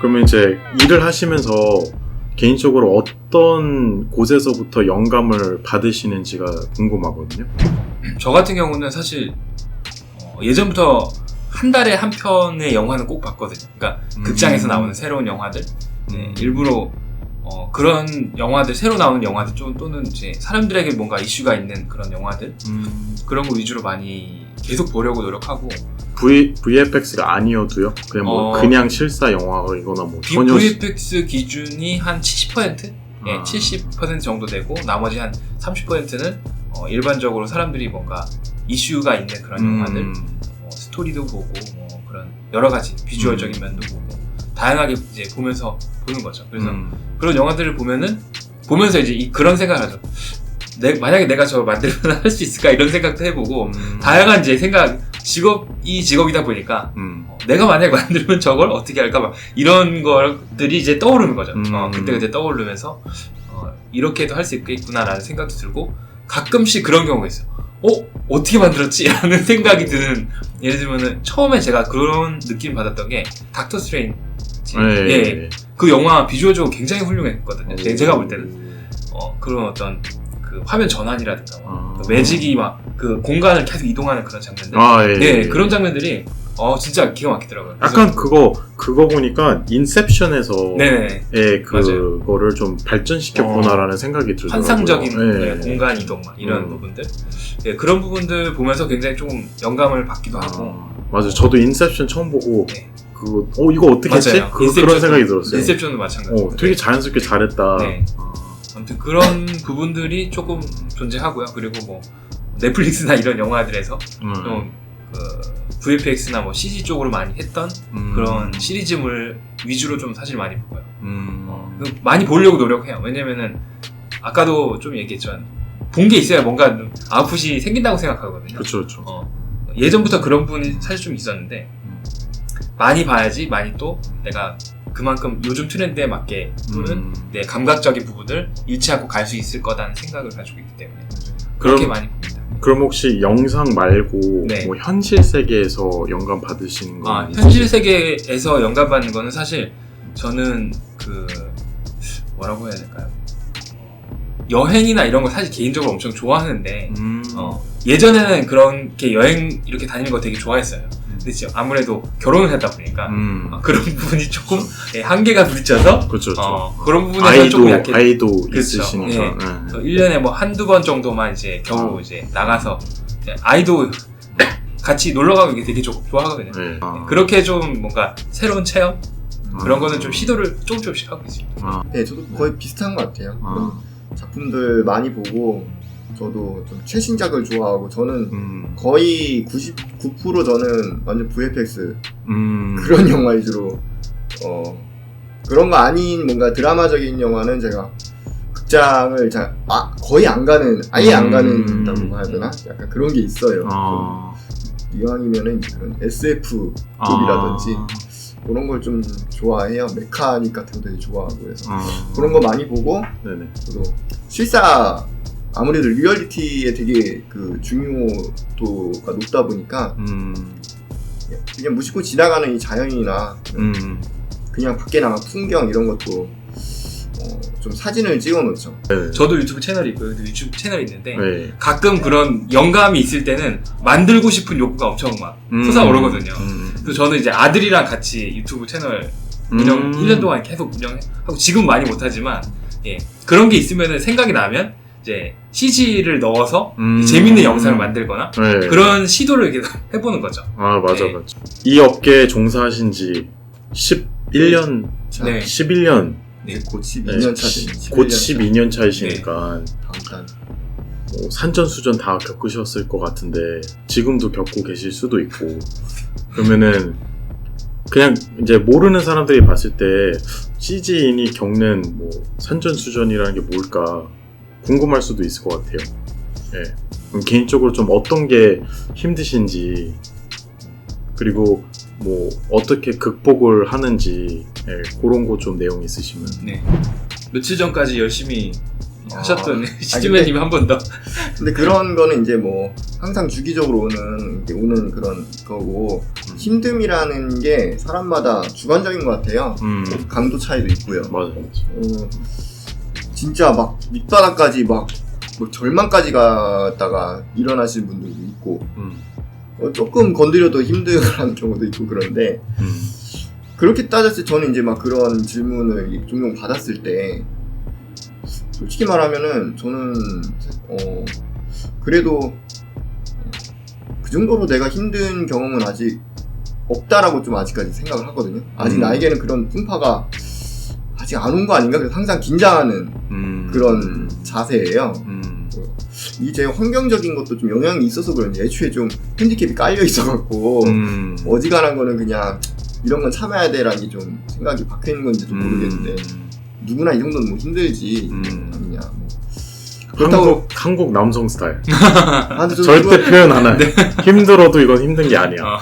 그러면 이제 일을 하시면서 개인적으로 어떤 곳에서부터 영감을 받으시는지가 궁금하거든요. 저 같은 경우는 사실 예전부터 한 달에 한 편의 영화는 꼭 봤거든요. 그러니까 극장에서 나오는 새로운 영화들, 일부러 그런 영화들, 새로 나오는 영화들 또는 이제 사람들에게 뭔가 이슈가 있는 그런 영화들, 그런 거 위주로 많이 계속 보려고 노력하고. VFX가 아니어도요? 그냥 실사 영화이거나 뭐 전혀 VFX 기준이 한 70%? 예, 70% 정도 되고 나머지 한 30%는 일반적으로 사람들이 뭔가 이슈가 있는 그런 영화들, 스토리도 보고 뭐 그런 여러 가지 비주얼적인 면도 보고 다양하게 이제 보면서 보는 거죠. 그래서 그런 영화들을 보면서 이제 그런 생각을 하죠. 만약에 내가 저걸 만들면 할 수 있을까 이런 생각도 해보고 다양한 이제 직업이다 보니까 내가 만약에 만들면 저걸 어떻게 할까 막 이런 것들이 이제 떠오르는 거죠. 그때 떠오르면서 이렇게도 할 수 있겠구나라는 생각도 들고 가끔씩 그런 경우가 있어요. 어떻게 만들었지? 라는 생각이 드는, 예를 들면은 처음에 제가 그런 느낌 받았던 게 닥터 스트레인지. 예. 그 영화 비주얼적으로 굉장히 훌륭했거든요. 제가 볼 때는 그런 어떤 그 화면 전환이라든가 매직이 막 그 공간을 계속 이동하는 그런 장면들, 그런 장면들이 진짜 기가 막히더라고요. 약간 그거 보니까 인셉션에서 그거를 좀 발전시켰구나라는 생각이 들더라고요. 환상적인 공간 이동 막 이런 부분들, 그런 부분들 보면서 굉장히 조금 영감을 받기도 하고. 맞아요. 저도 인셉션 처음 보고 이거 어떻게 했지? 그런 생각이 들었어요. 인셉션도 마찬가지고 되게 자연스럽게 잘했다. 아무튼 그런 부분들이 조금 존재하고요. 그리고 뭐 넷플릭스나 이런 영화들에서 좀 VFX나 뭐 CG 쪽으로 많이 했던 그런 시리즈물 위주로 좀 사실 많이 보고요. 많이 보려고 노력해요. 왜냐면은 아까도 좀 얘기했지만 본 게 있어야 뭔가 아웃풋이 생긴다고 생각하거든요. 그렇죠. 예전부터 그런 부분이 사실 좀 있었는데 많이 봐야지 많이 또 내가 그만큼 요즘 트렌드에 맞게 또는 내 감각적인 부분을 잃지 않고 갈 수 있을 거다는 생각을 가지고 있기 때문에 그렇게 많이 봅니다. 그럼 혹시 영상 말고 뭐 현실 세계에서 영감 받으시는 거? 현실 세계에서 영감 받는 거는 사실 저는 뭐라고 해야 될까요? 여행이나 이런 거 사실 개인적으로 엄청 좋아하는데 예전에는 그렇게 여행 이렇게 다니는 거 되게 좋아했어요. 근데 아무래도 결혼을 했다 보니까 그런 부분이 조금 한계가 부딪혀서 그렇죠. 그런 부분에서 조금 약해. 아이도 있으시니까 1년에 뭐 한두 번 정도만 이제 겨우 이제 나가서 아이도 같이 놀러가고 이게 되게 좋아하거든요. 그렇게 좀 뭔가 새로운 체험 그런 거는 좀 시도를 조금씩 하고 있습니다. 네, 저도 거의 비슷한 것 같아요. 작품들 많이 보고 저도 좀 최신작을 좋아하고 저는 거의 99% 저는 완전 VFX 그런 영화 위주로 그런 거 아닌 뭔가 드라마적인 영화는 제가 극장을 거의 안 가는, 아예 안 가는다고 해야 되나? 약간 그런 게 있어요. 이왕이면은 그런 SF 쪽이라든지 그런 걸 좀 좋아해요. 메카닉 같은 거 되게 좋아하고 그래서 그런 거 많이 보고 저도 실사 아무래도 리얼리티에 되게 그 중요도가 높다 보니까 그냥 무심코 지나가는 이 자연이나 그냥 밖에 나간 풍경 이런 것도 좀 사진을 찍어 놓죠. 저도 유튜브 채널이 있고요. 유튜브 채널이 있는데 가끔 그런 영감이 있을 때는 만들고 싶은 욕구가 엄청 막 솟아오르거든요. 그래서 저는 이제 아들이랑 같이 유튜브 채널 1년 동안 계속 운영하고 지금 많이 못하지만 그런 게 있으면 생각이 나면 이제 CG를 넣어서 재밌는 영상을 만들거나 그런 시도를 계속 해보는 거죠. 맞아. 이 업계에 종사하신 지 11년 차? 11년 곧 12년 차지. 곧 12년 차이시니까 다음 뭐 산전수전 다 겪으셨을 것 같은데 지금도 겪고 계실 수도 있고 그러면은 그냥 이제 모르는 사람들이 봤을 때 CG인이 겪는 뭐 산전수전이라는 게 뭘까 궁금할 수도 있을 것 같아요. 그럼 개인적으로 좀 어떤 게 힘드신지 그리고 뭐 어떻게 극복을 하는지 그런 거 좀 내용 있으시면. 며칠 전까지 열심히 하셨던 시즈맨님이 한 번 더. 근데 그런 거는 이제 뭐 항상 주기적으로 오는 그런 거고 힘듦이라는 게 사람마다 주관적인 것 같아요. 강도 차이도 있고요. 맞아요. 진짜 막 밑바닥까지 막 뭐 절망까지 갔다가 일어나시는 분들도 있고 조금 건드려도 힘들어하는 경우도 있고 그런데 그렇게 따졌을 때 저는 이제 막 그런 질문을 종종 받았을 때 솔직히 말하면은 저는 그래도 그 정도로 내가 힘든 경험은 아직 없다라고 좀 아직까지 생각을 하거든요. 아직 나에게는 그런 풍파가 아직 안 온 거 아닌가? 그래서 항상 긴장하는 그런 자세예요. 이 제 환경적인 것도 좀 영향이 있어서 그런지 애초에 좀 핸디캡이 깔려 있어갖고 어지간한 거는 그냥 이런 건 참아야 돼라는 게 좀 생각이 박혀 있는 건지도 모르겠는데 누구나 이 정도는 뭐 힘들지 아니냐 뭐. 한국 남성 스타일. 근데 절대 표현 안 해. 네. 힘들어도 이건 힘든 게 아니야.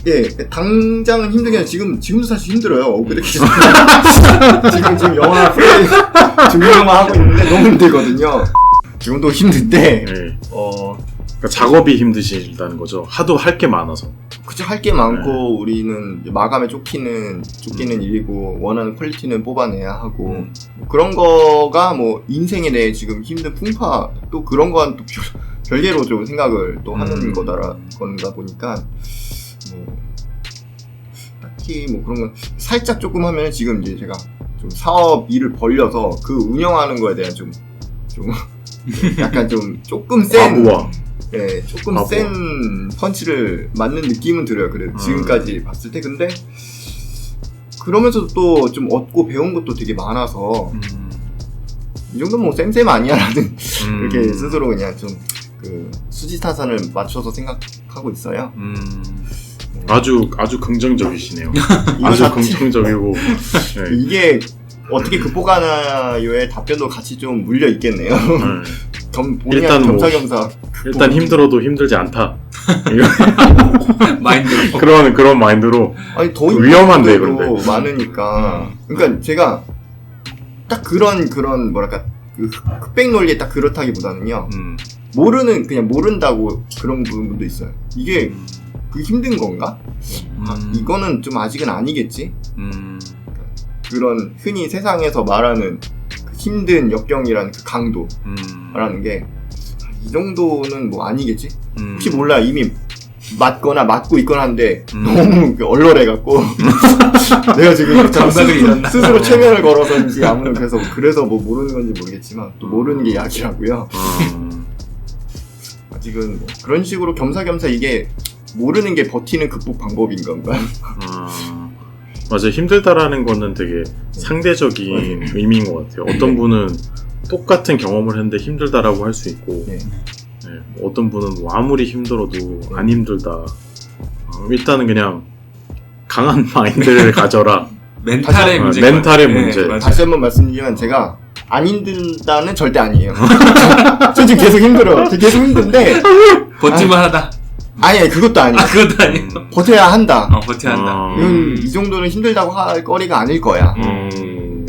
예, 당장은 힘든 게 아니라 지금도 사실 힘들어요. 그렇게 지금 영화 프레임 준비만 하고 있는데 너무 힘들거든요. 지금도 힘든데, 네. 그러니까 작업이 힘드시다는 거죠. 하도 할 게 많아서. 그쵸, 할 게 많고 우리는 이제 마감에 쫓기는 일이고 원하는 퀄리티는 뽑아내야 하고 그런 거가 뭐 인생에 대해 지금 힘든 풍파 또 그런 거와는 또 별개로 좀 생각을 또 하는 건가 보니까 뭐 딱히 뭐 그런 건 살짝 조금 하면 지금 이제 제가 좀 사업 일을 벌려서 그 운영하는 거에 대한 좀 약간 좀 조금 센 예, 조금 센 펀치를 맞는 느낌은 들어요. 그래 지금까지 봤을 때. 근데 그러면서도 또 좀 얻고 배운 것도 되게 많아서 이 정도면 뭐 쌤 아니야라는 이렇게 스스로 그냥 좀 그 수지타산을 맞춰서 생각하고 있어요. 아주 긍정적이시네요. 아주 긍정적이고 네. 이게 어떻게 극복하나요의 답변도 같이 좀 물려 있겠네요. 일단 겸사겸사 일단 힘들어도 힘들지 않다. 마인드. 그런 마인드로. 아니 더 위험한데 그런데 많으니까. 그러니까 제가 딱 그런 뭐랄까 그 흑백 논리에 딱 그렇다기보다는요. 그냥 모른다고 그런 부분도 있어요. 이게 그 힘든 건가? 이거는 좀 아직은 아니겠지? 그런 흔히 세상에서 말하는 그 힘든 역경이라는 그 강도라는 게 이 정도는 뭐 아니겠지? 혹시 몰라 이미 맞거나 맞고 있거나 한데 너무 얼얼해갖고 내가 지금 스스로 최면을 걸어서인지 아무튼 그래서 뭐 모르는 건지 모르겠지만 또 모르는 게 약이라고요. 아직은 뭐 그런 식으로 겸사겸사 이게 모르는 게 버티는 극복 방법인 건가? 맞아요. 힘들다라는 거는 되게 상대적인 의미인 것 같아요. 어떤 분은 똑같은 경험을 했는데 힘들다라고 할 수 있고 어떤 분은 뭐 아무리 힘들어도 안 힘들다. 일단은 그냥 강한 마인드를 가져라. 멘탈의 문제. 멘탈의 문제. 다시 한번 말씀드리면 제가 안 힘들다는 절대 아니에요. 저 지금 계속 힘들어요. 계속 힘든데 버틸만 하다. 아니 그것도 아니에요. 그것도 아니에요. 버텨야 한다. 버텨야 한다. 이 정도는 힘들다고 할 거리가 아닐 거야.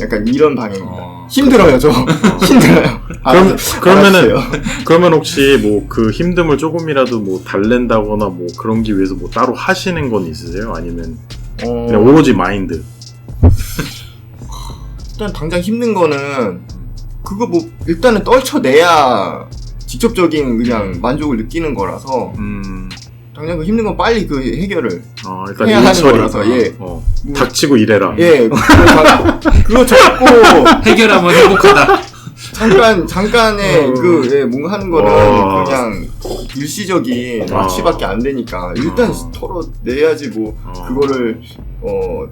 약간 이런 방향입니다. 힘들어요, 저. 힘들어요. 그러면 혹시 뭐 그 힘듦을 조금이라도 뭐 달랜다거나 뭐 그런기 위해서 뭐 따로 하시는 건 있으세요? 아니면 그냥 오로지 마인드? 일단 당장 힘든 거는 그거 뭐 일단은 떨쳐내야 직접적인 그냥 만족을 느끼는 거라서 당장 그 힘든 건 빨리 그 해결을 일단 해야 하는 거라서 닥치고 일해라. 예, 그거 접고 해결하면 행복하다. 잠깐의 뭔가 하는 거는 그냥 일시적인 마취밖에 안 되니까 일단 털어내야지 뭐 그거를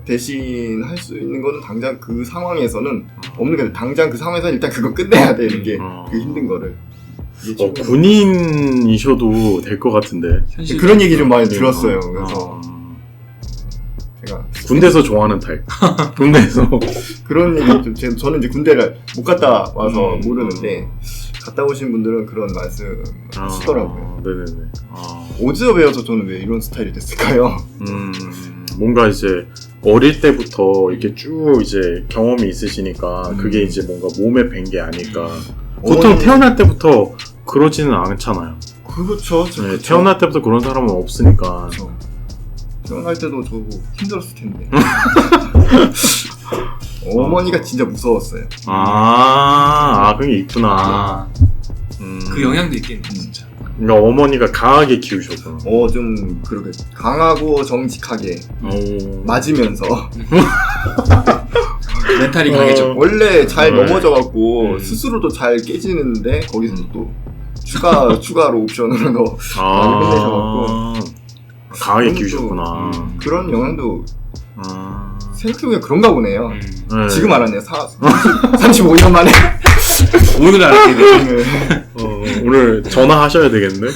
대신 할 수 있는 거는 당장 그 상황에서는 없는 게 당장 그 상황에서는 일단 그거 끝내야 되는 게 그 힘든 거를. 군인이셔도 될 것 같은데. 그런 얘기 좀 많이 들었어요. 그래서 제가 군대에서 좋아하는 타입. 군대에서 그런 얘기 저는 이제 군대를 못 갔다 와서 모르는데 갔다 오신 분들은 그런 말씀 하시더라고요. 네네네. 어디서 배워서 저는 왜 이런 스타일이 됐을까요? 뭔가 이제 어릴 때부터 이렇게 쭉 이제 경험이 있으시니까 그게 이제 뭔가 몸에 밴 게 아닐까. 보통 태어날 때부터 그러지는 않잖아요. 그렇죠. 네, 태어날 때부터 그런 사람은 없으니까. 그렇죠. 태어날 때도 저도 힘들었을 텐데. 어머니가 진짜 무서웠어요. 그게 있구나. 그 영향도 있겠네, 진짜. 그러니까 어머니가 강하게 키우셨구나. 좀 그러게 강하고 정직하게 맞으면서 멘탈이 강해져. 원래 잘 넘어져갖고 스스로도 잘 깨지는데 거기서 또 추가로 옵션으로 많이 혼내셔갖고 강하게 키우셨구나. 그런 영향도 생각해보면 그런가 보네요. 네. 지금 알았네요. 35년 만에. 오늘 알았게 되네. 오늘 전화하셔야 되겠네.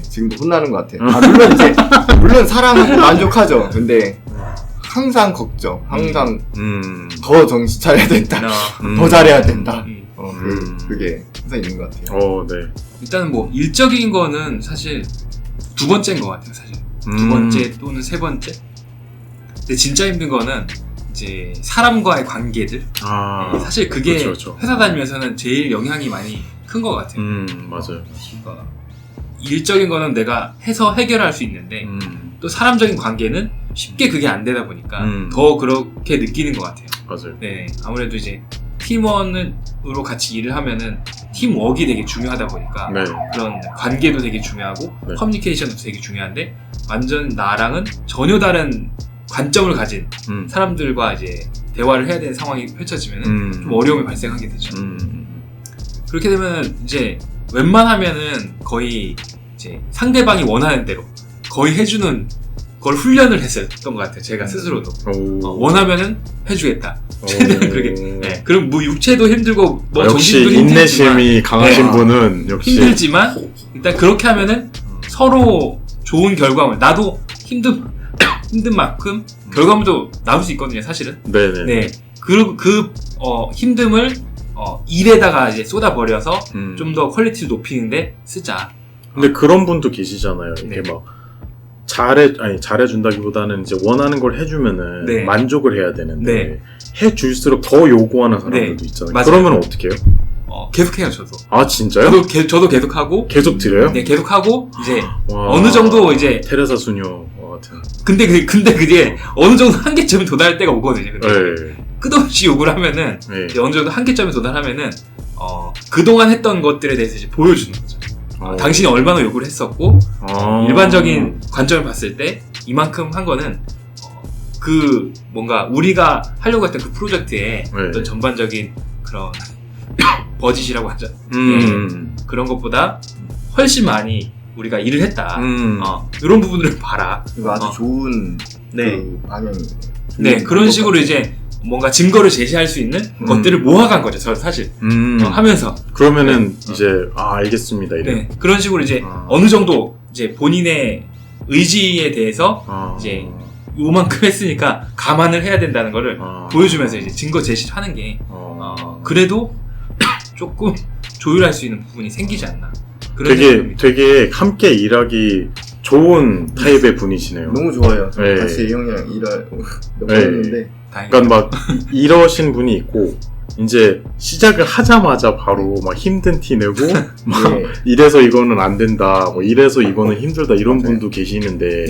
지금도 혼나는 것 같아요. 물론 사랑하고 만족하죠. 근데 항상 걱정, 항상 더 정신 차려야 된다, 더 잘해야 된다. 그게 항상 있는 것 같아요. 네. 일단은 뭐 일적인 거는 사실 두 번째인 것 같아요. 사실 두 번째 또는 세 번째. 근데 진짜 힘든 거는 이제 사람과의 관계들. 네, 사실 그게 그렇죠. 회사 다니면서는 제일 영향이 많이 큰 것 같아요. 맞아요. 그러니까 일적인 거는 내가 해서 해결할 수 있는데 또 사람적인 관계는 쉽게 그게 안 되다 보니까 더 그렇게 느끼는 것 같아요. 맞아요. 네, 아무래도 이제 팀원으로 같이 일을 하면은 팀워크가 되게 중요하다 보니까 네. 그런 관계도 되게 중요하고 네. 커뮤니케이션도 되게 중요한데 완전 나랑은 전혀 다른 관점을 가진 사람들과 이제 대화를 해야 되는 상황이 펼쳐지면은 좀 어려움이 발생하게 되죠. 그렇게 되면 이제 웬만하면은 거의 이제 상대방이 원하는 대로 거의 해주는 걸 훈련을 했었던 것 같아요. 제가 스스로도 원하면은 해주겠다. 최대한 그렇게. 네. 그럼 뭐 육체도 힘들고 뭐 역시 정신도 힘들지만 인내심이 강하신 분은 역시 힘들지만 일단 그렇게 하면은 서로 좋은 결과물. 나도 힘든 만큼 결과물도 나올 수 있거든요. 사실은. 네네. 네. 힘듦을 일에다가 이제 쏟아버려서 좀 더 퀄리티를 높이는데 쓰자. 근데 그런 분도 계시잖아요. 이게 네. 막 잘해준다기보다는 이제 원하는 걸 해주면은 네. 만족을 해야 되는데 네. 해줄수록 더 요구하는 사람들도 네. 있잖아요. 맞아요. 그러면 어떻게 해요? 계속해요, 저도. 아 진짜요? 저도 계속하고. 계속 드려요? 네, 계속하고 이제 와, 어느 정도 이제 테레사 수녀 같은. 근데 그게 어느 정도 한계점에 도달할 때가 오거든요. 근데 네. 끝없이 요구를 하면은 네. 이제 어느 정도 한계점에 도달하면은 그동안 했던 것들에 대해서 이제 보여주는 거죠. 당신이 얼마나 요구를 했었고 일반적인 관점을 봤을 때 이만큼 한 거는 그 뭔가 우리가 하려고 했던 그 프로젝트의 네. 어떤 전반적인 그런 버짓이라고 하죠. 그런 것보다 훨씬 많이 우리가 일을 했다. 이런 부분들을 봐라. 이거 아주 좋은 방향이에요. 네, 그런 식으로 이제 뭔가 증거를 제시할 수 있는 것들을 모아간 거죠. 저 사실 하면서. 그러면은 이제 알겠습니다. 이래. 네, 그런 식으로 이제 어느 정도 이제 본인의 의지에 대해서 이제 요만큼 했으니까 감안을 해야 된다는 거를 보여주면서 이제 증거 제시하는 게 그래도 조금 조율할 수 있는 부분이 생기지 않나. 그런 되게 함께 일하기 좋은 타입의 분이시네요. 너무 좋아요. 네. 같이 형이랑 몇 했는데. 그러니까 막 이러신 분이 있고 이제 시작을 하자마자 바로 막 힘든 티 내고 막 이래서 이거는 안 된다, 뭐 이래서 이거는 힘들다 이런 분도 계시는데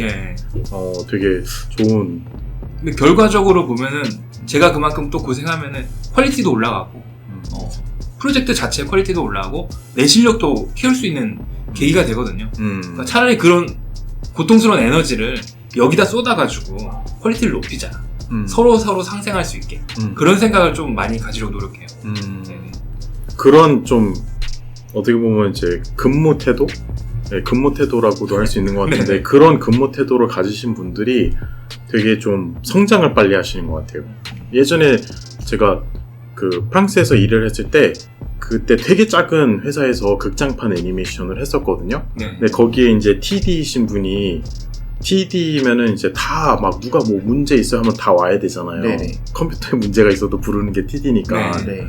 되게 좋은. 근데 결과적으로 보면은 제가 그만큼 또 고생하면은 퀄리티도 올라가고 프로젝트 자체 퀄리티도 올라가고 내 실력도 키울 수 있는 계기가 되거든요. 그러니까 차라리 그런 고통스러운 에너지를 여기다 쏟아가지고 퀄리티를 높이자. 서로 상생할 수 있게 그런 생각을 좀 많이 가지려고 노력해요. 그런 좀 어떻게 보면 이제 근무 태도? 네, 근무 태도라고도 할 수 있는 것 같은데 그런 근무 태도를 가지신 분들이 되게 좀 성장을 빨리 하시는 것 같아요. 예전에 제가 그 프랑스에서 일을 했을 때 그때 되게 작은 회사에서 극장판 애니메이션을 했었거든요. 근데 거기에 이제 TD이신 분이 TD면은 이제 다 막 누가 뭐 문제 있어 하면 다 와야 되잖아요. 네네. 컴퓨터에 문제가 있어도 부르는 게 TD니까. 네네.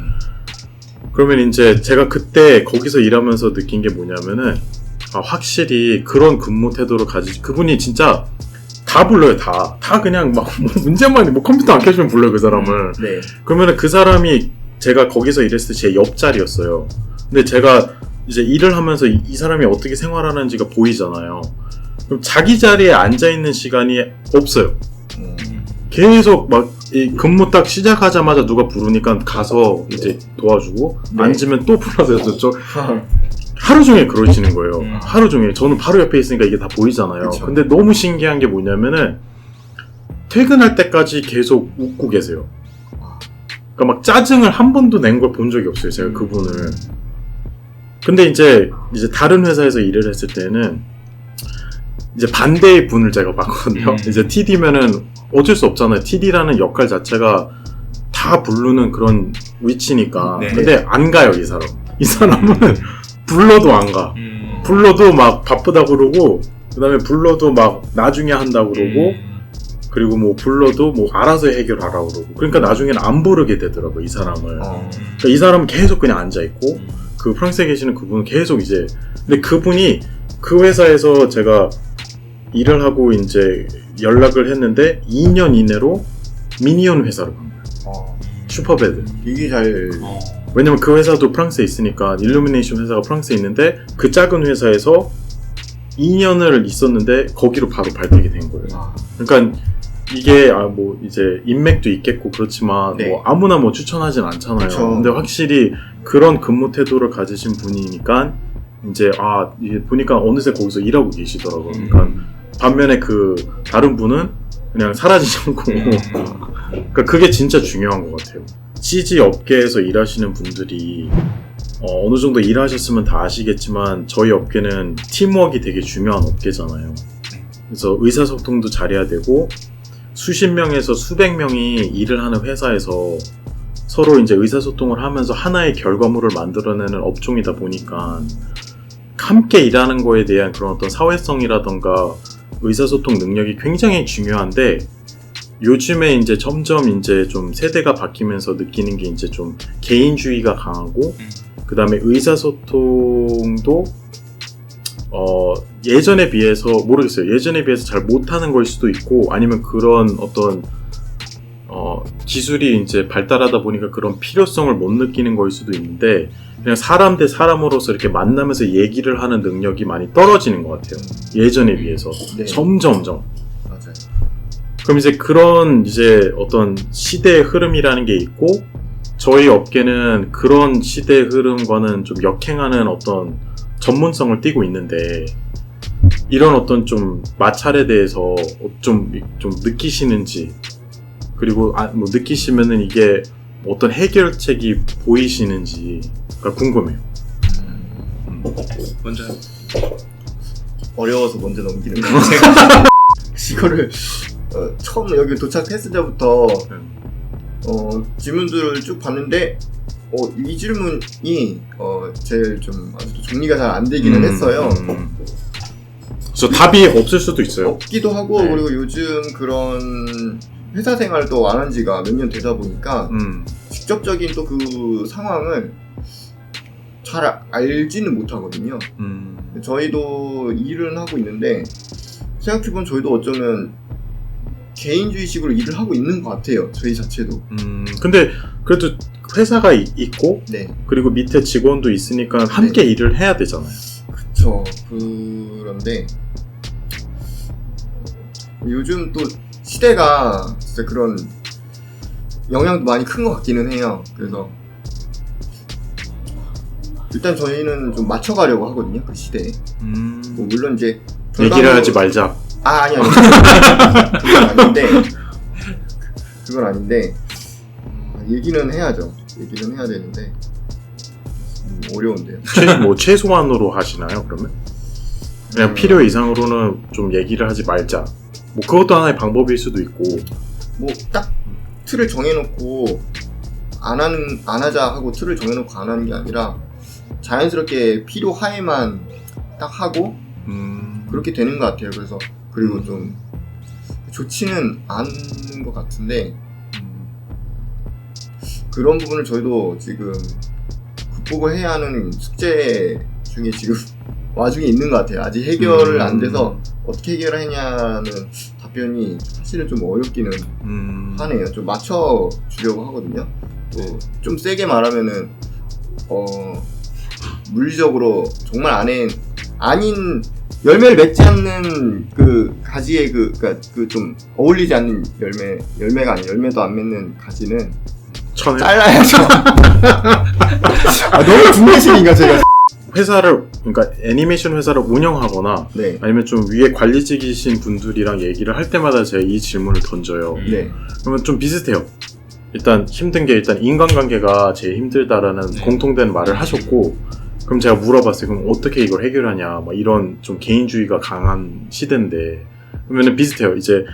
그러면 이제 제가 그때 거기서 일하면서 느낀 게 뭐냐면은 확실히 그런 근무 태도를 가지지. 그분이 진짜 다 불러요. 다 그냥 막 문제만 컴퓨터 안 켜주면 불러요, 그 사람을. 네. 그러면은 그 사람이 제가 거기서 일했을 때 제 옆자리였어요. 근데 제가 이제 일을 하면서 이 사람이 어떻게 생활하는지가 보이잖아요. 그럼 자기 자리에 앉아있는 시간이 없어요. 계속 막 이 근무 딱 시작하자마자 누가 부르니까 가서 이제 도와주고 네. 앉으면 또 불러서 저 하루 종일 그러시는 거예요. 하루 종일. 저는 바로 옆에 있으니까 이게 다 보이잖아요. 그쵸. 근데 너무 신기한 게 뭐냐면은 퇴근할 때까지 계속 웃고 계세요. 그러니까 막 짜증을 한 번도 낸 걸 본 적이 없어요. 제가 그분을. 근데 이제 다른 회사에서 일을 했을 때는 이제 반대의 분을 제가 봤거든요. 이제 TD면은 어쩔 수 없잖아요. TD라는 역할 자체가 다 부르는 그런 위치니까. 네. 근데 안 가요, 이 사람. 이 사람은 불러도 안 가. 불러도 막 바쁘다 그러고, 그 다음에 불러도 막 나중에 한다 그러고, 그리고 뭐 불러도 뭐 알아서 해결하라 그러고. 그러니까 나중에는 안 부르게 되더라고요, 이 사람을. 그러니까 이 사람은 계속 그냥 앉아있고, 그 프랑스에 계시는 그분은 계속 이제, 근데 그분이 그 회사에서 제가 일을 하고 이제 연락을 했는데 2년 이내로 미니언 회사로 간 거예요. 슈퍼배드. 되게 잘. 왜냐면 그 회사도 프랑스에 있으니까 일루미네이션 회사가 프랑스에 있는데 그 작은 회사에서 2년을 있었는데 거기로 바로 발탁이 된 거예요. 그러니까 이게 뭐 이제 인맥도 있겠고 그렇지만 네. 뭐 아무나 뭐 추천하진 않잖아요. 그쵸. 근데 확실히 그런 근무 태도를 가지신 분이니까 이제 이게 보니까 어느새 거기서 일하고 계시더라고요. 그러니까 반면에 그 다른 분은 그냥 사라지셨고 그러니까 그게 진짜 중요한 것 같아요. CG 업계에서 일하시는 분들이 어느 정도 일하셨으면 다 아시겠지만 저희 업계는 팀워크가 되게 중요한 업계잖아요. 그래서 의사소통도 잘해야 되고 수십 명에서 수백 명이 일을 하는 회사에서 서로 이제 의사소통을 하면서 하나의 결과물을 만들어내는 업종이다 보니까 함께 일하는 거에 대한 그런 어떤 사회성이라던가 의사소통 능력이 굉장히 중요한데 요즘에 이제 점점 이제 좀 세대가 바뀌면서 느끼는 게 이제 좀 개인주의가 강하고 그 다음에 의사소통도 예전에 비해서 모르겠어요. 예전에 비해서 잘 못하는 걸 수도 있고 아니면 그런 어떤 기술이 이제 발달하다 보니까 그런 필요성을 못 느끼는 걸 수도 있는데 그냥 사람 대 사람으로서 이렇게 만나면서 얘기를 하는 능력이 많이 떨어지는 것 같아요. 예전에 비해서. 네. 점점점. 맞아요. 그럼 이제 그런 이제 어떤 시대의 흐름이라는 게 있고 저희 업계는 그런 시대의 흐름과는 좀 역행하는 어떤 전문성을 띠고 있는데 이런 어떤 좀 마찰에 대해서 좀 느끼시는지 그리고 뭐 느끼시면은 이게 어떤 해결책이 보이시는지가 궁금해요. 먼저 어려워서 먼저 넘기는 거. 이거를 처음 여기 도착했을 때부터 질문들을 쭉 봤는데 이 질문이 제일 좀 아직도 정리가 잘 안 되기는 했어요. 그래서 답이 없을 수도 있어요. 없기도 하고 네. 그리고 요즘 그런 회사 생활도 안 한 지가 몇 년 되다 보니까 직접적인 또 그 상황을 잘 알지는 못하거든요. 저희도 일은 하고 있는데 생각해보면 저희도 어쩌면 개인주의식으로 일을 하고 있는 것 같아요. 저희 자체도. 근데 그래도 회사가 있고 네. 그리고 밑에 직원도 있으니까 함께 일을 해야 되잖아요. 그쵸. 그런데 요즘 또 시대가 진짜 그런 영향도 많이 큰 것 같기는 해요. 그래서 일단 저희는 좀 맞춰가려고 하거든요. 그 시대에. 뭐 물론 이제 얘기를 하지 말자. 아니. 그건 아닌데 얘기는 해야죠. 얘기는 해야 되는데 어려운데요. 최소한으로 하시나요? 그러면 그냥 필요 이상으로는 좀 얘기를 하지 말자. 뭐 그것도 하나의 방법일 수도 있고. 뭐 딱 틀을 정해놓고 안 하자 하고 틀을 정해놓고 안 하는 게 아니라 자연스럽게 필요하에만 딱 하고 그렇게 되는 것 같아요. 그래서 그리고 좀 좋지는 않은 것 같은데 그런 부분을 저희도 지금 극복을 해야 하는 숙제 중에 지금 와중에 있는 것 같아요. 아직 해결을 안 돼서 어떻게 해결하냐는 답변이 사실은 좀 어렵기는 하네요. 좀 맞춰주려고 하거든요. 또 좀 세게 말하면은 물리적으로 정말 아닌 열매를 맺지 않는 그 가지의 그러니까 그 좀 어울리지 않는 열매가 아닌 열매도 안 맺는 가지는 잘라야죠. 너무 중매신인가 제가. 회사를 그러니까 애니메이션 회사를 운영하거나 네. 아니면 좀 위에 관리직이신 분들이랑 얘기를 할 때마다 제가 이 질문을 던져요. 네. 그러면 좀 비슷해요. 일단 힘든 게 일단 인간관계가 제일 힘들다라는 네. 공통된 말을 하셨고, 그럼 제가 물어봤어요. 그럼 어떻게 이걸 해결하냐? 막 이런 좀 개인주의가 강한 시대인데, 그러면은 비슷해요. 이제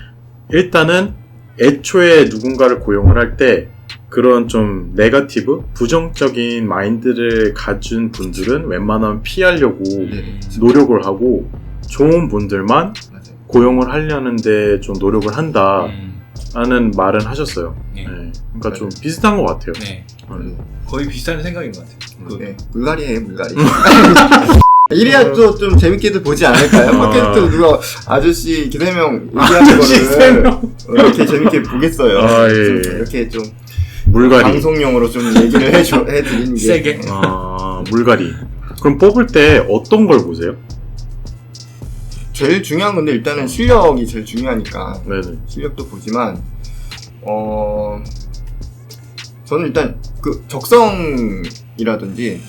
일단은 애초에 누군가를 고용을 할 때 그런 좀 네거티브, 부정적인 마인드를 가진 분들은 웬만하면 피하려고 네. 노력을 하고, 좋은 분들만 맞아요. 고용을 하려는데 좀 노력을 한다. 라는 말은 하셨어요. 네. 네. 그러니까 좀 비슷한 것 같아요. 네. 거의 비슷한 생각인 것 같아요. 네. 물갈이에요, 물갈이. 이래야 또 좀 재밌게도 보지 않을까요? 팟캐스트 누가 아저씨 이렇게 3명 얘기하는 거를 이렇게 재밌게 보겠어요. 아, 예. 이렇게 좀 물갈이. 방송용으로 좀 얘기를 해드리는 게 세게. 물갈이. 그럼 뽑을 때 어떤 걸 보세요? 제일 중요한 건데 일단은 실력이 제일 중요하니까 네네. 실력도 보지만 저는 일단 그 적성이라든지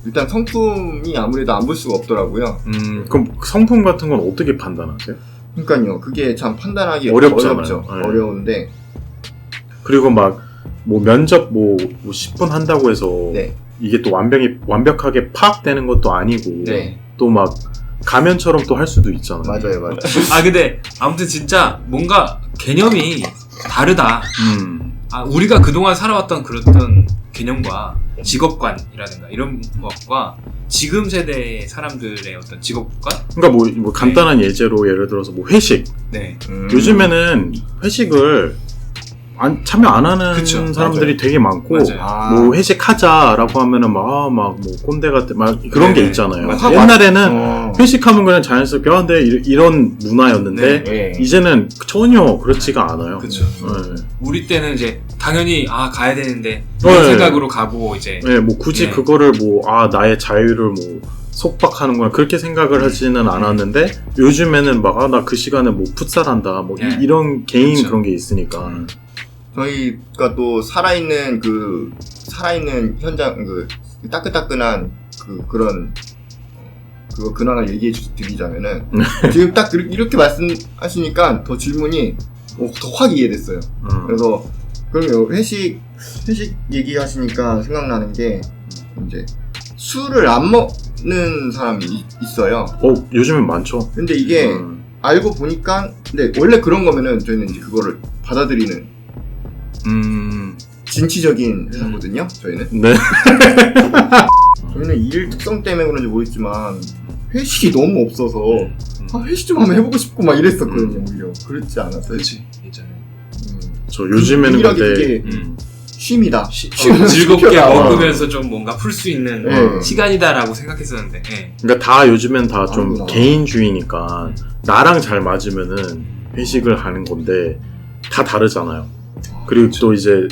일단 성품이 아무래도 안 볼 수가 없더라고요. 그럼 성품 같은 건 어떻게 판단하세요? 그러니까요. 그게 참 판단하기 어렵잖아요. 어렵죠. 네. 어려운데 그리고 막 뭐 면접 뭐 10분 한다고 해서 네. 이게 또 완벽하게 파악되는 것도 아니고 네. 또 막 가면처럼 또 할 수도 있잖아요. 맞아요. 근데 아무튼 진짜 뭔가 개념이 다르다. 우리가 그동안 살아왔던 그랬던 개념과 직업관이라든가 이런 것과 지금 세대의 사람들의 어떤 직업관? 그러니까 뭐 간단한 예를 들어서 뭐 회식. 네. 요즘에는 회식을 참여 안 하는 그쵸, 사람들이 맞아요. 되게 많고, 맞아요. 뭐 회식하자라고 하면은 막 뭐 꼰대 같은 막 그런 게 있잖아요. 맞아요. 옛날에는 회식하면 그냥 자연스럽게 근데 이런 문화였는데 네. 이제는 전혀 그렇지가 않아요. 그쵸. 네. 우리 때는 이제 당연히 가야 되는데 네. 이런 생각으로 가고 이제 네, 뭐 굳이 네. 그거를 나의 자유를 뭐 속박하는구나 그렇게 생각을 하지는 않았는데 요즘에는 막 나 그 시간에 뭐 풋살한다 뭐 네. 이런 개인 그쵸. 그런 게 있으니까. 저희가 또 살아있는 현장 따끈따끈한 그런 근황을 얘기해 드리자면은 지금 딱 이렇게 말씀하시니까 더 질문이 더 확 이해됐어요. 그래서 그러면 회식 얘기하시니까 생각나는 게 이제 술을 안 먹는 사람이 있어요. 요즘엔 많죠. 근데 이게 알고 보니까 근데 원래 그런 거면은 저희는 이제 그거를 받아들이는 진취적인 회사거든요. 저희는 네. 저희는 일 특성 때문에 그런지 모르겠지만 회식이 너무 없어서 회식 좀 한번 해보고 싶고 막 이랬었거든요. 오히려 그렇지 않았어요. 그렇지 예전에 저 요즘에는 유일하게 근데 그게 쉼이다. 즐겁게 쉼이다. 먹으면서 좀 뭔가 풀 수 있는 네. 시간이다라고 생각했었는데 그러니까 다 요즘엔 다 좀 아니구나. 개인주의니까 나랑 잘 맞으면은 회식을 하는 건데 다 다르잖아요. 그리고 또 이제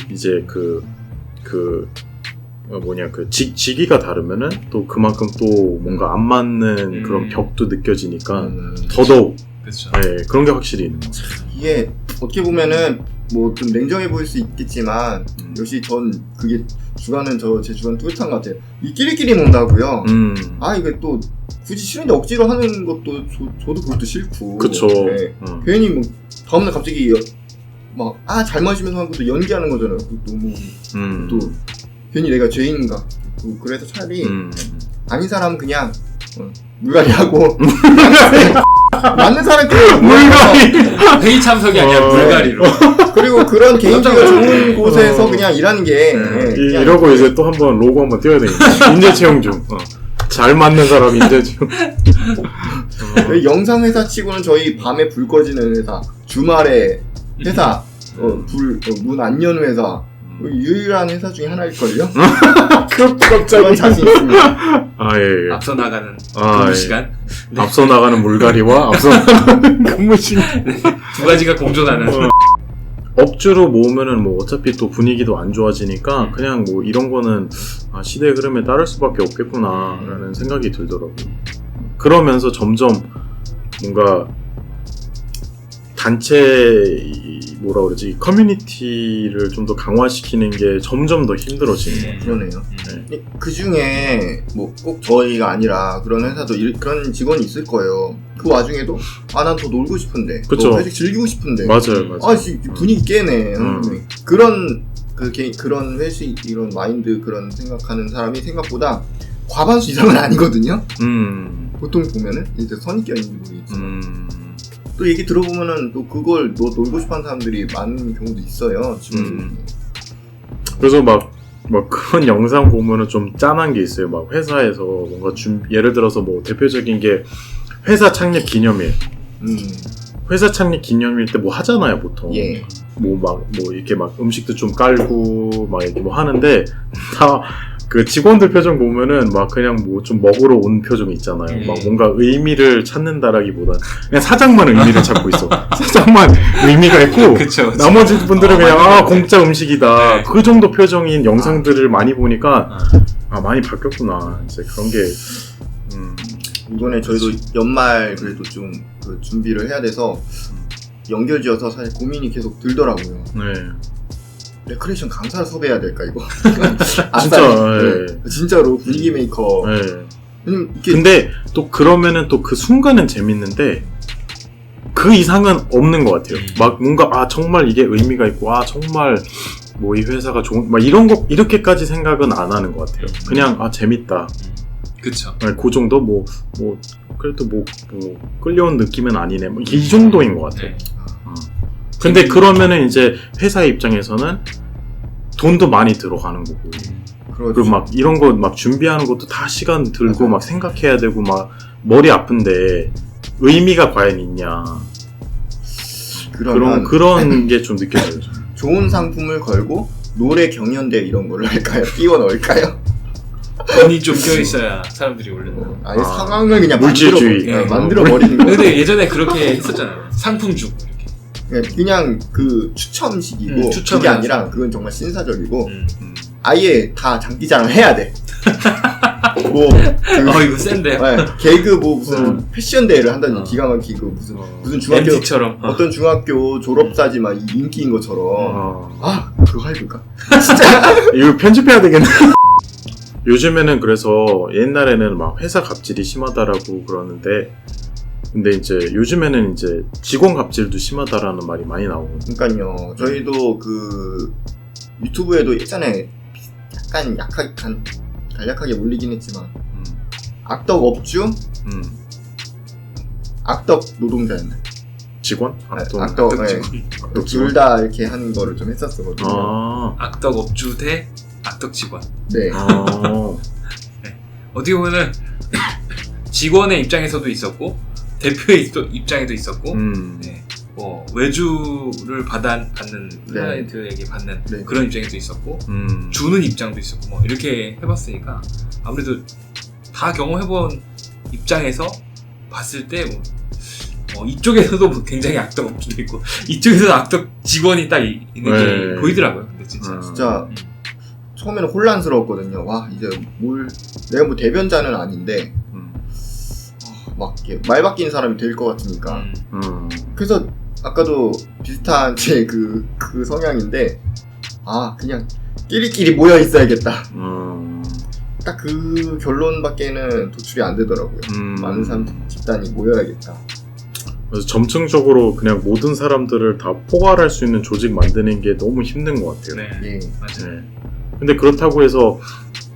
직위가 다르면은 또 그만큼 또 뭔가 안 맞는 그런 벽도 느껴지니까 더더욱 그렇죠. 네, 그런 게 확실히 있는 것 같아요. 이게 어떻게 보면은 뭐 좀 냉정해 보일 수 있겠지만 역시 전 그게 제 주관은 뚜렷한 것 같아요. 이 끼리끼리 논다고요. 이게 또 굳이 싫은데 억지로 하는 것도 저도 그것도 싫고. 그쵸. 네. 괜히 뭐 다음날 갑자기 잘 마시면서 하는 것도 연기하는 거잖아요. 그것도 너무 또 괜히 내가 죄인인가. 그래서 차라리 아닌 사람은 그냥 물갈이하고 맞는 사람끼리 물갈이 회의 참석이 아니라 물갈이로. 그리고 그런 개인주의가 좋은 곳에서 그냥 일하는 게 그냥 이러고 이제 또 한번 로고 한번 띄워야 되겠네. 인재 채용 중. 잘 맞는 사람 인재 채용. 영상 회사 치고는 저희 밤에 불 꺼지는 회사, 주말에 회사, 문 안 여는 회사 유일한 회사 중에 하나일걸요? 갑자기 자신 있습니다. 아, 예, 예. 앞서 나가는 아, 근무 예. 시간. 네. 앞서 나가는 물갈이와 앞서 나가는 근무 시간. 두 가지가 공존하는. 억지로 모으면은 뭐 어차피 또 분위기도 안 좋아지니까 그냥 뭐 이런 거는 시대의 흐름에 따를 수밖에 없겠구나라는 생각이 들더라고요. 그러면서 점점 뭔가 단체 뭐라 그러지 커뮤니티를 좀 더 강화시키는 게 점점 더 힘들어지는 것 같아요. 그러네요. 그 중에 뭐 꼭 저희가 아니라 그런 회사도 그런 직원이 있을 거예요. 그 와중에도 난 더 놀고 싶은데, 그쵸. 회식 즐기고 싶은데, 맞아요. 분위기 깨네. 그런 회식 이런 마인드 그런 생각하는 사람이 생각보다 과반수 이상은 아니거든요. 보통 보면은 이제 선입견 있는지 모르겠지만. 또 얘기 들어보면은 또 그걸 놀고 싶어하는 사람들이 많은 경우도 있어요. 지금. 그래서 막 그런 영상 보면은 좀 짠한 게 있어요. 막 회사에서 뭔가 예를 들어서 뭐 대표적인 게 회사 창립 기념일. 회사 창립 기념일 때 뭐 하잖아요, 보통. 예. 뭐 이렇게 막 음식도 좀 깔고 막 이렇게 뭐 하는데 다 그 직원들 표정 보면은 막 그냥 뭐 좀 먹으러 온 표정 있잖아요. 막 뭔가 의미를 찾는다라기보다 그냥 사장만 의미를 찾고 있어. 사장만 의미가 있고 그쵸. 나머지 분들은 그냥 맞아요. 공짜 음식이다. 네. 그 정도 표정인 영상들을 많이 보니까 많이 바뀌었구나. 이제 그런 게 이번에 저희도 연말 그래도 좀 그 준비를 해야 돼서 연결지어서 사실 고민이 계속 들더라고요. 네. 레크레이션 강사를 섭외해야 될까 이거? 진짜. 네. 진짜로 분위기 메이커. 네. 이게 근데 또 그러면은 또 그 순간은 재밌는데 그 이상은 없는 것 같아요. 막 뭔가 정말 이게 의미가 있고 정말 뭐 이 회사가 좋은 막 이런 거 이렇게까지 생각은 안 하는 것 같아요. 그냥 재밌다. 그쵸. 그 정도 뭐 그래도 뭐 끌려온 느낌은 아니네. 뭐 이 정도인 것 같아요. 네. 근데 그러면은 이제 회사의 입장에서는 돈도 많이 들어가는 거고. 그리고 막 이런 거 막 준비하는 것도 다 시간 들고 막 생각해야 되고 막 머리 아픈데 의미가 과연 있냐. 그런 게 좀 느껴져요. 좋은 상품을 걸고 노래 경연대 이런 걸로 할까요? 끼워 넣을까요? 돈이 좀 껴있어야 사람들이 오르는. 아니 상황을 그냥 물질주의. 만들어 버리는 거. 근데 예전에 그렇게 했었잖아요. 상품 주고 이렇게. 그냥 그 추첨식이고 그게 아니라 그건 정말 신사적이고 아예 다 장기자랑 해야 돼. 이거 센데. 개그 무슨 패션 대회를 한다는 기가 막히고 무슨 중학교 MT처럼 어떤 중학교 졸업사지 막 인기인 것처럼 그거 해볼까? 진짜 이거 편집해야 되겠네. 요즘에는 그래서 옛날에는 막 회사 갑질이 심하다라고 그러는데 근데 이제 요즘에는 이제 직원 갑질도 심하다라는 말이 많이 나오거든요. 그러니까요. 저희도 그 유튜브에도 예전에 약간 간략하게 몰리긴 했지만 악덕 업주, 악덕 노동자였나요? 직원? 악덕 둘 다 이렇게 하는 거를 좀 했었거든요. 악덕 업주 대 악덕 직원. 네. 네. 어떻게 보면은 직원의 입장에서도 있었고 대표의 입장에도 있었고 네. 뭐 외주를 받는 클라이언트에게 받는 그런 입장에도 있었고 주는 입장도 있었고 뭐 이렇게 해봤으니까 아무래도 다 경험해본 입장에서 봤을 때 이쪽에서도 굉장히 악덕 업주도 있고 이쪽에서도 악덕 직원이 딱 있는 게 보이더라고요. 근데 진짜 처음에는 혼란스러웠거든요. 와 이제 내가 뭐 대변자는 아닌데 막 말 바뀐 사람이 될 것 같으니까. 그래서 아까도 비슷한 제 그 성향인데 그냥 끼리끼리 모여 있어야겠다. 딱 그 결론밖에는 도출이 안 되더라고요. 많은 사람들 집단이 모여야겠다. 그래서 점층적으로 그냥 모든 사람들을 다 포괄할 수 있는 조직 만드는 게 너무 힘든 것 같아요. 네, 맞아요. 근데 그렇다고 해서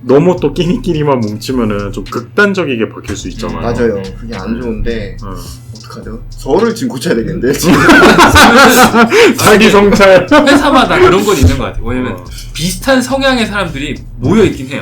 너무 또 끼니끼리만 뭉치면은 좀 극단적이게 바뀔 수 있잖아요. 맞아요. 그게 안 좋은데 어떡하죠? 저를 지금 고쳐야 되겠는데 지금. 자기 성찰. 회사마다 그런 건 있는 것 같아요. 왜냐면 비슷한 성향의 사람들이 모여 있긴 해요.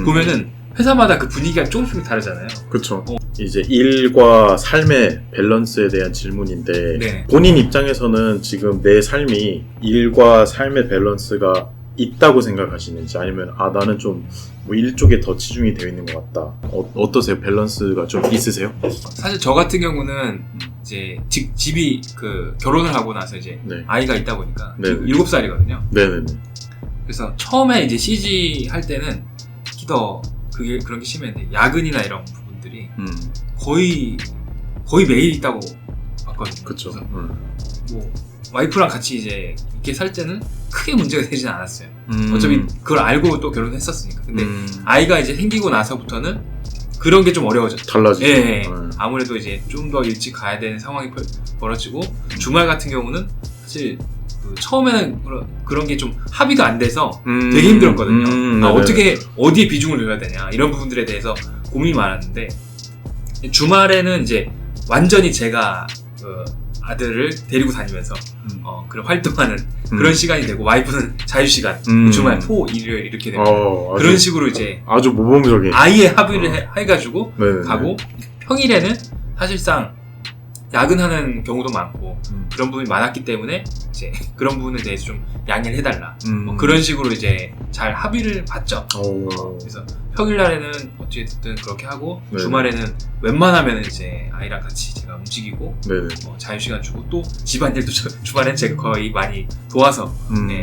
보면은 회사마다 그 분위기가 조금씩 다르잖아요. 그렇죠. 이제 일과 삶의 밸런스에 대한 질문인데 본인 입장에서는 지금 내 삶이 일과 삶의 밸런스가 있다고 생각하시는지 아니면 나는 좀 뭐 일쪽에 더 치중이 되어 있는 것 같다. 어떠세요? 밸런스가 좀 있으세요? 사실 저 같은 경우는 이제 집이 결혼을 하고 나서 이제 네. 아이가 있다 보니까 네네. 7살이거든요. 네네네. 그래서 처음에 이제 CG 할 때는 특히 더 그런 게 심했는데 야근이나 이런 부분들이 거의 매일 있다고 봤거든요. 그쵸. 그래서 뭐 와이프랑 같이 이제 이렇게 살 때는 크게 문제가 되지는 않았어요. 어차피 그걸 알고 또 결혼했었으니까. 근데 아이가 이제 생기고 나서부터는 그런 게 좀 어려워졌죠. 달라지죠. 예. 아무래도 이제 좀 더 일찍 가야 되는 상황이 벌어지고 주말 같은 경우는 사실 처음에는 그런 게 좀 합의가 안 돼서 되게 힘들었거든요. 어떻게 어디에 비중을 둬야 되냐 이런 부분들에 대해서 고민이 많았는데 주말에는 이제 완전히 제가 아들을 데리고 다니면서 그런 활동하는 그런 시간이 되고 와이프는 자유시간 주말 토 일요일 이렇게 되고 그런 식으로 이제 아주 모범적인 아예 합의를 해가지고 네네네. 가고 평일에는 사실상 야근하는 경우도 많고 그런 부분이 많았기 때문에 이제 그런 부분에 대해서 좀 양해를 해달라 뭐 그런 식으로 이제 잘 합의를 봤죠. 그래서 평일날에는 어찌됐든 그렇게 하고 네네. 주말에는 웬만하면 이제 아이랑 같이 제가 움직이고 네네. 자유시간 주고 또 집안일도 주말엔 제가 거의 많이 도와서 네,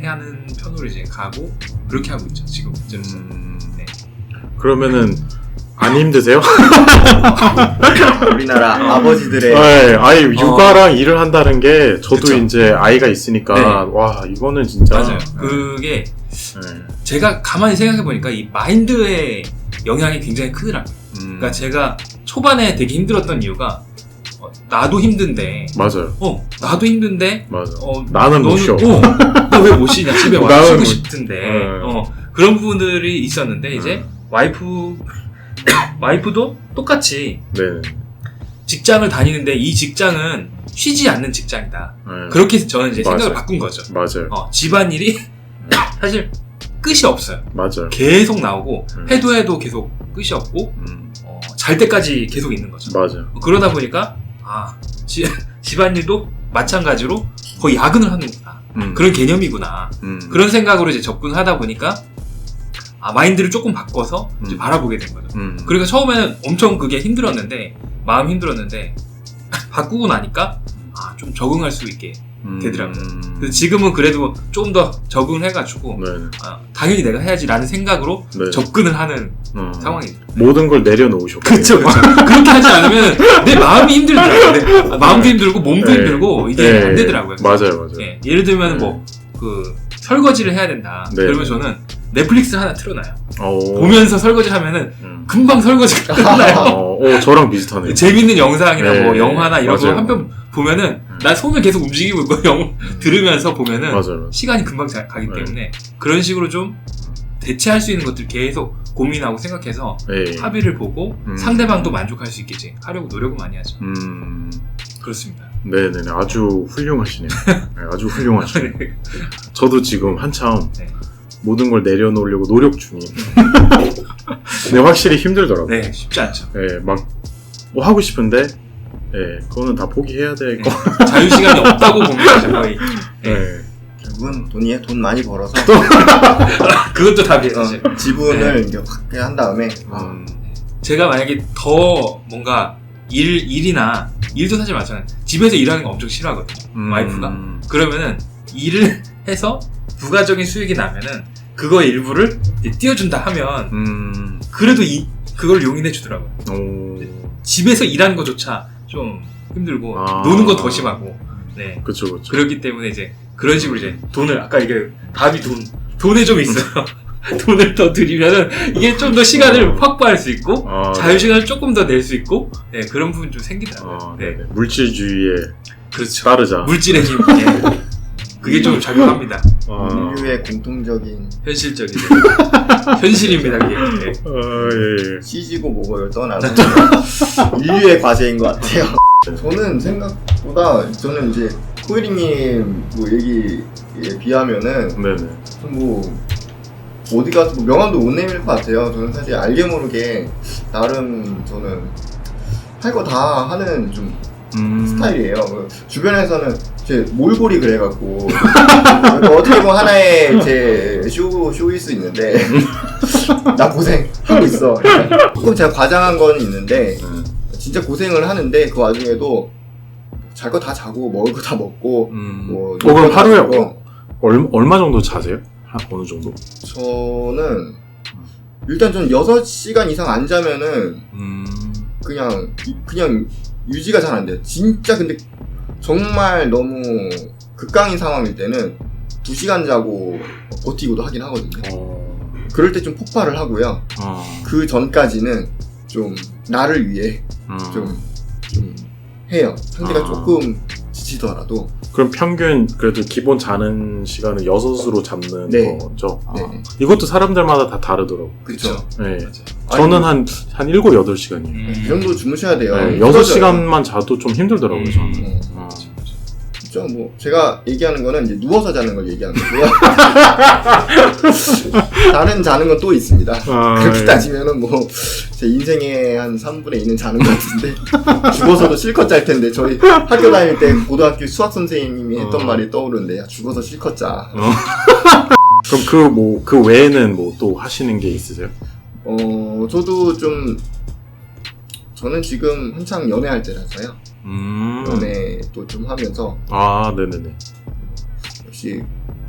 해야 하는 편으로 이제 가고 그렇게 하고 있죠 지금 현재로서는. 네. 그러면은 안 힘드세요? 우리나라 아버지들의 네, 아예 육아랑 일을 한다는 게 저도 그쵸. 이제 아이가 있으니까 네. 와 이거는 진짜 맞아요. 그게 네. 제가 가만히 생각해 보니까 이 마인드의 영향이 굉장히 크더라고요. 그러니까 제가 초반에 되게 힘들었던 이유가 나도 힘든데 맞아요. 나도 힘든데 맞아. 나는 못 쉬어. 너 왜 못 쉬냐 집에 와서 나는 쉬고 못- 싶은데 네. 그런 부분들이 있었는데 이제 와이프도 똑같이 네. 직장을 다니는데 이 직장은 쉬지 않는 직장이다. 네. 그렇게 해서 저는 이제 생각을 맞아요. 바꾼 거죠. 맞아요. 집안일이 사실 끝이 없어요. 맞아요. 계속 나오고 해도 계속 끝이 없고 잘 때까지 계속 있는 거죠. 맞아요. 그러다 보니까 집안일도 마찬가지로 거의 야근을 하는구나. 그런 개념이구나. 그런 생각으로 이제 접근하다 보니까 마인드를 조금 바꿔서 이제 바라보게 된 거죠. 그러니까 처음에는 엄청 그게 힘들었는데 마음이 힘들었는데 바꾸고 나니까 좀 적응할 수 있게 되더라고요. 그래서 지금은 그래도 좀 더 적응을 해가지고 네. 당연히 내가 해야지라는 생각으로 네. 접근을 하는 상황이죠. 모든 걸 내려놓으셨고. 그렇죠. 그렇게 하지 않으면 내 마음이 힘들더라고요. 마음도 힘들고 몸도 네. 힘들고 이게 네. 안 되더라고요. 맞아요. 예, 예를 들면 네. 설거지를 해야 된다. 네. 그러면 저는 넷플릭스 하나 틀어놔요. 오. 보면서 설거지 하면은 금방 설거지가 끝나요. 저랑 비슷하네요. 재밌는 영상이나 네. 뭐 영화나 이런 거 맞아요. 한 편 보면은 나 손을 계속 움직이고 있고 들으면서 보면은 맞아요. 시간이 금방 가기 네. 때문에 그런 식으로 좀 대체할 수 있는 것들 계속 고민하고 생각해서 네. 합의를 보고 상대방도 만족할 수 있겠지 하려고 노력을 많이 하죠. 그렇습니다. 네네네. 아주 훌륭하시네요. 네, 아주 훌륭하시네요. 저도 지금 한참 네. 모든 걸 내려놓으려고 노력 중이에요. 근데 확실히 힘들더라고요. 네, 쉽지 않죠. 네, 막 뭐 하고 싶은데, 네, 그거는 다 포기해야 될 거. 자유시간이 없다고 봅니다, 거의. 네. 결국은 돈 많이 벌어서 그것도 답이에요, 사실. 지분을 이제 확대 한 다음에 제가 만약에 더 뭔가 일도 사실 마찬가지. 집에서 일하는 거 엄청 싫어하거든요, 와이프가. 그러면은 일을 해서 부가적인 수익이 나면은 그거 일부를 이제 띄워준다 하면 그래도 그걸 용인해 주더라고요. 집에서 일하는 것조차 좀 힘들고 노는 건 더 심하고. 네. 그쵸. 그렇기 때문에 이제 그런 식으로 이제 돈을 아까 이게 답이 돈에 좀 있어요. 돈을 더 들이면은 이게 좀 더 시간을 확보할 수 있고 자유시간을 조금 더 낼 수 있고 네, 그런 부분이 좀 생기더라고요. 네. 물질주의에 그렇죠. 따르자. 물질의 힘. 네. 그게 좀 작용합니다. 인류의 공통적인 현실적이죠. 현실입니다, 그게. 네. 예. CG고 뭐고를 떠나서 인류의 과제인 것 같아요. 저는 생각보다 저는 이제 코이리님 뭐 얘기에 비하면은 네네. 뭐 어디 가서 뭐 명함도 못 내밀 것 같아요. 저는 사실 알게 모르게 나름 저는 할 거 다 하는 좀 스타일이에요. 주변에서는 제 몰골이 그래갖고 어떻게 보면 하나의 제 쇼일 수 있는데 나 고생하고 있어. 조금 제가 과장한 건 있는데 진짜 고생을 하는데 그 와중에도 잘 거 다 자고 먹을 거 다 먹고 뭐 그럼 하루에 얼마 정도 자세요? 어느 정도? 저는 일단 좀 6시간 이상 안 자면은 그냥 유지가 잘 안 돼요. 진짜 근데 정말 너무 극강인 상황일 때는 2시간 자고 버티고도 하긴 하거든요. 그럴 때 좀 폭발을 하고요. 그 전까지는 좀 나를 위해 좀 해요. 상대가 조금 지치더라도. 그럼 평균 그래도 기본 자는 시간은 6으로 잡는 네. 거죠? 네. 이것도 사람들마다 다 다르더라고요. 그렇죠. 네. 맞아요. 저는 한 7, 8시간이에요. 이 정도 주무셔야 돼요. 네, 6시간만 자도 좀 힘들더라고요, 저는. 진짜 뭐 제가 얘기하는 거는 이제 누워서 자는 걸 얘기하는 거고요. 다른 자는 건 또 있습니다. 그렇게 따지면은 뭐 제 인생의 한 3분의 2는 자는 것 같은데 죽어서도 실컷 잘 텐데 저희 학교 다닐 때 고등학교 수학 선생님이 했던 말이 떠오르는데 야 죽어서 실컷 자. 그럼 그 외에는 뭐 또 하시는 게 있으세요? 저도 좀 저는 지금 한창 연애할 때라서요. 연애도 좀 하면서 네네네. 역시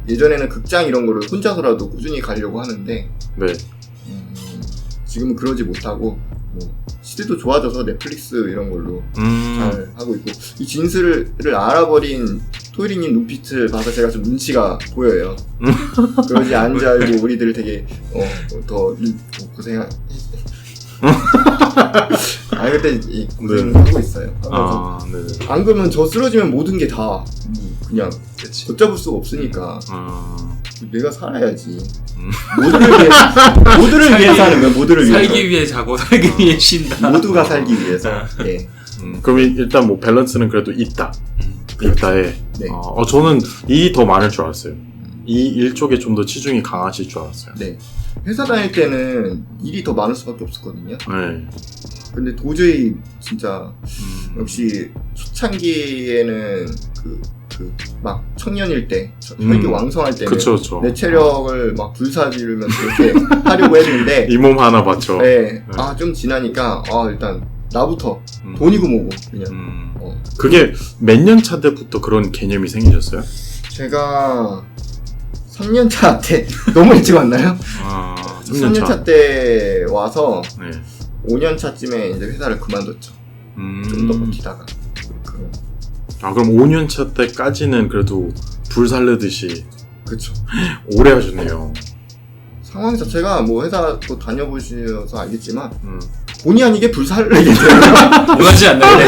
예전에는 극장 이런 거를 혼자서라도 꾸준히 가려고 하는데 네. 지금은 그러지 못하고 뭐 시대도 좋아져서 넷플릭스 이런 걸로 잘 하고 있고 이 진술을 알아버린 토이리님 눈빛을 봐서 제가 좀 눈치가 보여요. 그러지 않은지 알고 우리들 되게 더 고생하 그때 고생하고 있어요. 네네. 안 그러면 저 쓰러지면 모든 게 다 그냥 그치. 걷잡을 수가 없으니까 내가 살아야지. 모두를 위해 사는 거야. 모두를 위해서. 살기 위해 자고 살기 위해 쉰다. 모두가 살기 위해서. 네. 그럼 일단 뭐 밸런스는 그래도 있다. 있다에. 네. 저는 일이 더 많을 줄 알았어요. 이 일 쪽에 좀 더 치중이 강하실 줄 알았어요. 네. 회사 다닐 때는 일이 더 많을 수밖에 없었거든요. 네. 근데 도저히 진짜 역시 초창기에는 막 청년일 때 혈기 왕성할 때는 그쵸. 내 체력을 막 불사지르면서 이렇게 하려고 했는데 이 몸 하나 받쳐. 네. 좀 지나니까 일단 나부터 돈이고 뭐고 그냥 그게 몇 년 차 때부터 그런 개념이 생기셨어요? 제가 3년차 때 너무 일찍 왔나요? 3년차 때 와서 네. 5년차쯤에 이제 회사를 그만뒀죠. 좀 더 버티다가. 그럼 5년차 때까지는 그래도 불살르듯이 그쵸. 오래 하셨네요. 상황 자체가 뭐 회사 또 다녀보셔서 알겠지만 본의 아니게 불살르게 돼요. 원하지 않는데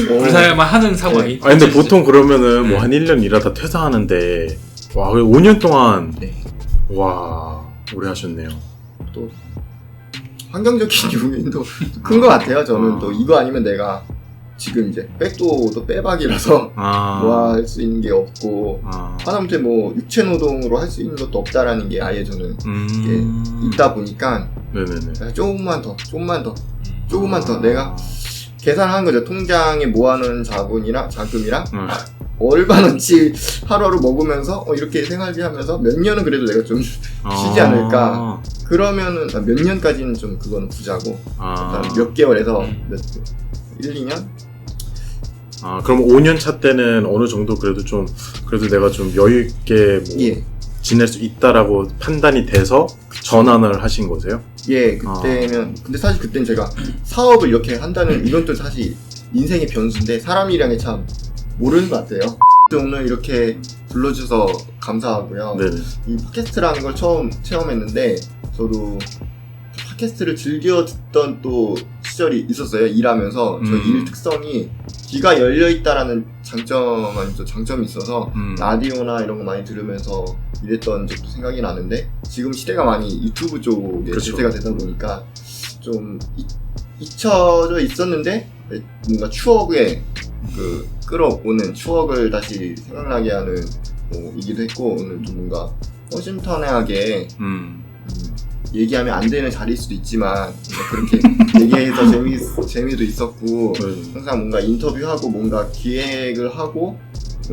불살만 하는 상황이. 근데 보통 그러면은 뭐 한 1년 일하다 퇴사하는데 와 5년 동안 네. 와 오래 하셨네요. 또 환경적인 요인도 큰 것 같아요. 저는 또 이거 아니면 내가 지금 이제 백도도 빼박이라서 뭐 할 수 있는 게 없고 하다못해 뭐 육체 노동으로 할 수 있는 것도 없다라는 게 아예 저는 있다 보니까 네네네. 조금만 더 내가 계산하는 거죠. 통장에 모아놓은 자금이랑 얼마는지 하루하루 먹으면서 이렇게 생활비 하면서 몇 년은 그래도 내가 좀 쉬지 않을까. 그러면은 몇 년까지는 좀 그거는 부자고 몇 개월에서 1, 2년? 그럼 5년 차 때는 어느 정도 그래도 내가 좀 여유 있게 뭐 지낼 수 있다라고 판단이 돼서 전환을 하신 거세요? 예, 그때면 근데 사실 그때는 제가 사업을 이렇게 한다는 이건 또 사실 인생의 변수인데 사람이랑이 참 모르는 것 같아요. 오늘 이렇게 불러주셔서 감사하고요. 네네. 이 팟캐스트라는 걸 처음 체험했는데 저도 팟캐스트를 즐겨 듣던 또 시절이 있었어요. 일하면서 저희 일 특성이 귀가 열려있다라는 장점이 있어서 라디오나 이런 거 많이 들으면서 일했던 적도 생각이 나는데 지금 시대가 많이 유튜브 쪽에 대세가 되다 보니까 좀 잊혀져 있었는데 뭔가 추억에 끌어오는 추억을 다시 생각나게 하는 이기도 했고 오늘 좀 뭔가 허심탄회하게 얘기하면 안 되는 자리일 수도 있지만 그렇게 얘기해서 재미도 있었고 항상 뭔가 인터뷰하고 뭔가 기획을 하고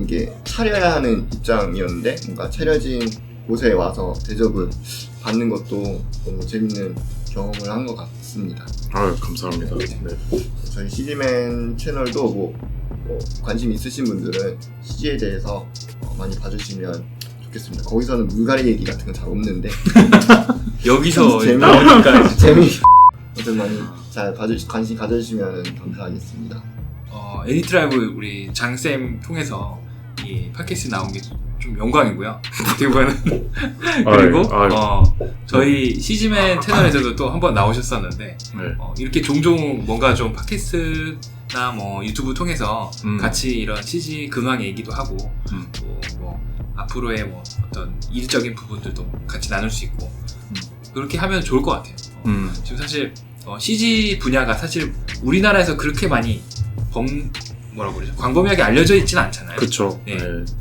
이게 차려야 하는 입장이었는데 뭔가 차려진 곳에 와서 대접을 받는 것도 너무 재밌는 경험을 한 것 같습니다. 아유, 감사합니다. 네. 저희 CG맨 채널도 뭐 관심 있으신 분들은 CG에 대해서 많이 봐주시면 좋겠습니다. 거기서는 물갈이 얘기 같은 건 잘 없는데 여기서 재미- 나오니까 재미 아무튼 많이 잘 관심 가져주시면 감사하겠습니다. 애니트라이브 우리 장쌤 통해서 이 팟캐스트 나온 게 좀 영광이고요. 어떻게 보면 그리고 저희 CG맨 채널에서도 또 한번 나오셨었는데 네. 이렇게 종종 뭔가 좀 팟캐스트나 뭐 유튜브 통해서 같이 이런 CG 근황 얘기도 하고 또 뭐 앞으로의 뭐 어떤 일적인 부분들도 같이 나눌 수 있고 그렇게 하면 좋을 것 같아요. 지금 사실 CG 분야가 사실 우리나라에서 그렇게 많이 뭐라고 그러죠? 광범위하게 알려져 있지는 않잖아요. 그쵸. 네.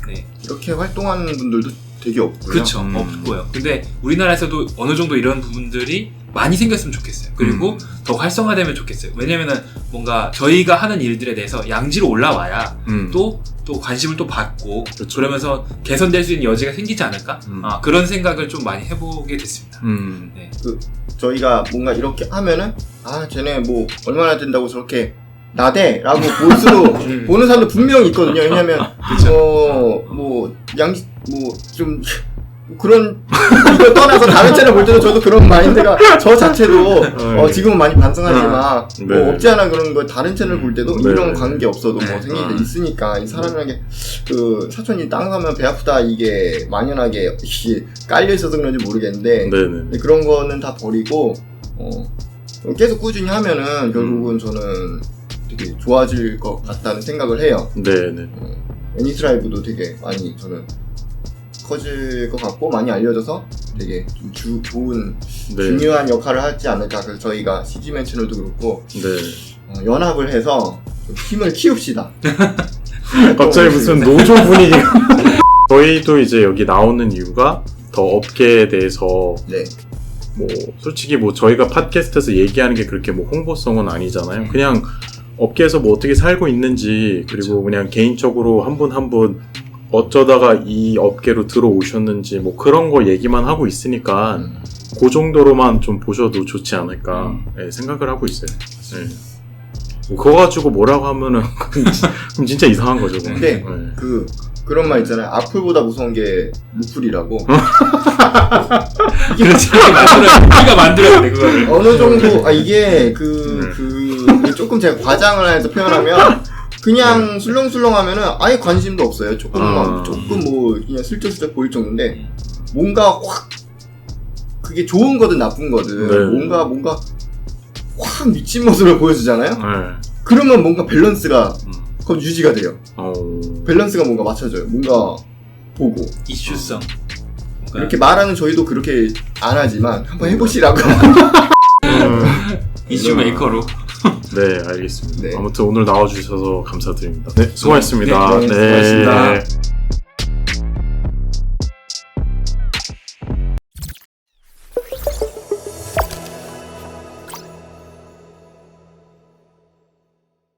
네. 이렇게 활동하는 분들도 되게 없고요. 그렇죠. 없고요. 근데 우리나라에서도 어느 정도 이런 부분들이 많이 생겼으면 좋겠어요. 그리고 더 활성화되면 좋겠어요. 왜냐면은 뭔가 저희가 하는 일들에 대해서 양지로 올라와야 또 관심을 또 받고 그쵸. 그러면서 개선될 수 있는 여지가 생기지 않을까? 그런 생각을 좀 많이 해보게 됐습니다. 네. 저희가 뭔가 이렇게 하면은 쟤네 뭐 얼마나 된다고 저렇게 나대라고 볼 수도 보는 사람도 분명히 있거든요. 왜냐면 좀 그런 이걸 떠나서 다른 채널 볼 때도 저도 그런 마인드가 저 자체도 지금은 많이 반성하지만 네. 없지 않아 그런 거 다른 채널 볼 때도 네. 이런 관계 없어도 뭐 네. 생긴 게 있으니까 이 사람에게 그 사촌이 땅 사면 배 아프다 이게 만연하게 이게 깔려 있어서 그런지 모르겠는데 네네. 그런 거는 다 버리고 계속 꾸준히 하면은 결국은 저는 되게 좋아질 것 같다는 생각을 해요. 네네. 애니트라이브도 되게 많이 저는 커질 것 같고 많이 알려져서 되게 좀 좋은 네. 중요한 역할을 하지 않을까. 그래서 저희가 CG맨 채널도 그렇고 네. 연합을 해서 좀 힘을 키웁시다. 갑자기 무슨 노조 분위기가. 저희도 이제 여기 나오는 이유가 더 업계에 대해서 네. 뭐 솔직히 뭐 저희가 팟캐스트에서 얘기하는 게 그렇게 뭐 홍보성은 아니잖아요. 그냥 업계에서 뭐 어떻게 살고 있는지 그리고 그냥 개인적으로 한 분 한 분 어쩌다가 이 업계로 들어오셨는지 뭐 그런 거 얘기만 하고 있으니까 그 정도로만 좀 보셔도 좋지 않을까 네, 생각을 하고 있어요. 네. 뭐 그거 가지고 뭐라고 하면은 그럼 진짜 이상한 거죠. 그건. 근데 네. 그런 말 있잖아요. 악플보다 무서운 게 무플이라고. 그렇지. 우리가 만들어야 돼 그거를. 어느 정도 이게 조금 제가 과장을 해서 표현하면 그냥 술렁술렁하면은 아예 관심도 없어요. 조금 뭐 그냥 슬쩍슬쩍 보일 정도인데 뭔가 확 그게 좋은 거든 나쁜 거든 네. 뭔가 확 미친 모습을 보여주잖아요. 네. 그러면 뭔가 밸런스가 유지가 돼요. 어... 밸런스가 뭔가 맞춰져요. 뭔가 보고 이슈성. 이렇게 말하는 저희도 그렇게 안 하지만 한번 해보시라고. 이슈 메이커로. 네, 알겠습니다. 네. 아무튼 오늘 나와주셔서 감사드립니다. 네, 수고하셨습니다. 네, 수고하셨습니다.